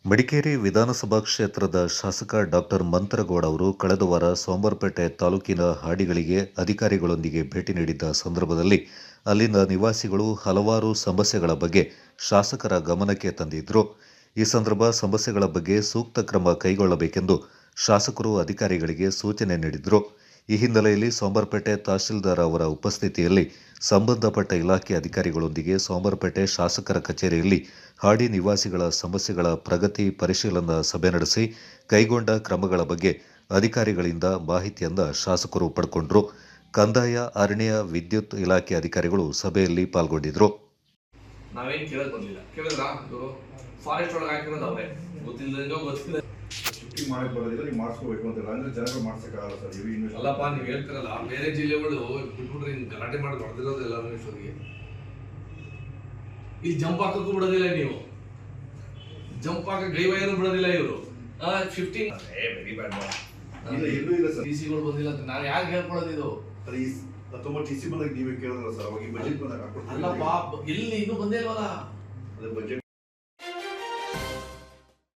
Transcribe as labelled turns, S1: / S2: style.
S1: ಮಡಿಕೇರಿ ವಿಧಾನಸಭಾ ಕ್ಷೇತ್ರದ ಶಾಸಕ ಡಾಕ್ಟರ್ ಮಂತ್ರಗೌಡ ಅವರು ಕಳೆದ ವಾರ ಸೋಮವಾರಪೇಟೆ ತಾಲೂಕಿನ ಹಾಡಿಗಳಿಗೆ ಅಧಿಕಾರಿಗಳೊಂದಿಗೆ ಭೇಟಿ ನೀಡಿದ್ದ ಸಂದರ್ಭದಲ್ಲಿ ಅಲ್ಲಿನ ನಿವಾಸಿಗಳು ಹಲವಾರು ಸಮಸ್ಯೆಗಳ ಬಗ್ಗೆ ಶಾಸಕರ ಗಮನಕ್ಕೆ ತಂದಿದ್ರು. ಈ ಸಂದರ್ಭ ಸಮಸ್ಯೆಗಳ ಬಗ್ಗೆ ಸೂಕ್ತ ಕ್ರಮ ಕೈಗೊಳ್ಳಬೇಕೆಂದು ಶಾಸಕರು ಅಧಿಕಾರಿಗಳಿಗೆ ಸೂಚನೆ ನೀಡಿದ್ರು. ಈ ಹಿನ್ನೆಲೆಯಲ್ಲಿ ಸೋಮವಾರಪೇಟೆ ತಹಶೀಲ್ದಾರ್ ಅವರ ಉಪಸ್ಥಿತಿಯಲ್ಲಿ ಸಂಬಂಧಪಟ್ಟ ಇಲಾಖೆ ಅಧಿಕಾರಿಗಳೊಂದಿಗೆ ಸೋಮವಾರಪೇಟೆ ಶಾಸಕರ ಕಚೇರಿಯಲ್ಲಿ ಹಾಡಿ ನಿವಾಸಿಗಳ ಸಮಸ್ಯೆಗಳ ಪ್ರಗತಿ ಪರಿಶೀಲನಾ ಸಭೆ ನಡೆಸಿ ಕೈಗೊಂಡ ಕ್ರಮಗಳ ಬಗ್ಗೆ ಅಧಿಕಾರಿಗಳಿಂದ ಮಾಹಿತಿಯನ್ನ ಶಾಸಕರು ಪಡ್ಕೊಂಡ್ರು. ಕಂದಾಯ, ಅರಣ್ಯ, ವಿದ್ಯುತ್ ಇಲಾಖೆ ಅಧಿಕಾರಿಗಳು ಸಭೆಯಲ್ಲಿ ಪಾಲ್ಗೊಂಡಿದ್ರು.
S2: ನಾವೇನ್ ಕೇಳಕ್ ಬಂದಿಲ್ಲ. ಕೇಳಿದ್ರ ಫಾರೆಸ್ಟ್ ಒಳಗೆ ಹಾಕಿರೋದು ಅವರೇ ಗೊತ್ತಿಲ್ಲ
S3: ಶಿಫ್ಟಿಂಗ್ ಮಾಡಕ್ ಬರೋದಿಲ್ಲ, ನೀವು ಮಾಡಿಸ್ಕೋಬೇಕು ಅಂತ ಅಂದ್ರೆ ಜನಗಳು ಮಾಡ್ಸಕ್ಕಾಗಲ್ಲ ಸರ್.
S2: ಅಲ್ಲಪ್ಪ, ನೀವು ಹೇಳ್ತಾರಲ್ಲ ಬೇರೆ ಜಿಲ್ಲೆಗಳು ಬಿಟ್ಬಿಟ್ರೆ ಗಲಾಟೆ ಮಾಡಿ ಹೊಡೆದಿರೋದು ಎಲ್ಲ ಇಷ್ಟೊತ್ತಿಗೆ. ಇಲ್ಲಿ ಜಂಪ್ ಹಾಕಕ್ಕೂ ಬಿಡೋದಿಲ್ಲ, ನೀವು ಜಂಪ್ ಹಾಕ ಗೈವಾಯನು ಬಿಡೋದಿಲ್ಲ ಇವರು. Shifting very bad.
S3: ಎಲ್ಲೂ ಇಲ್ಲ ಸರ್.
S2: ಟಿಸಿಗಳು ಬಂದಿಲ್ಲ ಅಂತ ನಾನು ಯಾಕೆ ಹೇಳ್ಕೊಳ್ಳೋದು? ಇದು
S3: ತುಂಬಾ ಟಿಸಿ ಬಂದಾಗ ನೀವೇ ಕೇಳಿದ್ರಲ್ಲ ಸರ್, ಅವಾಗ ಬಜೆಟ್ ಬಂದಾಗ
S2: ಅಲ್ಲಪ್ಪ, ಇಲ್ಲಿ ಇನ್ನೂ ಬಂದೇ ಇಲ್ವಲ್ಲ.
S3: ಅದೇ ಬಜೆಟ್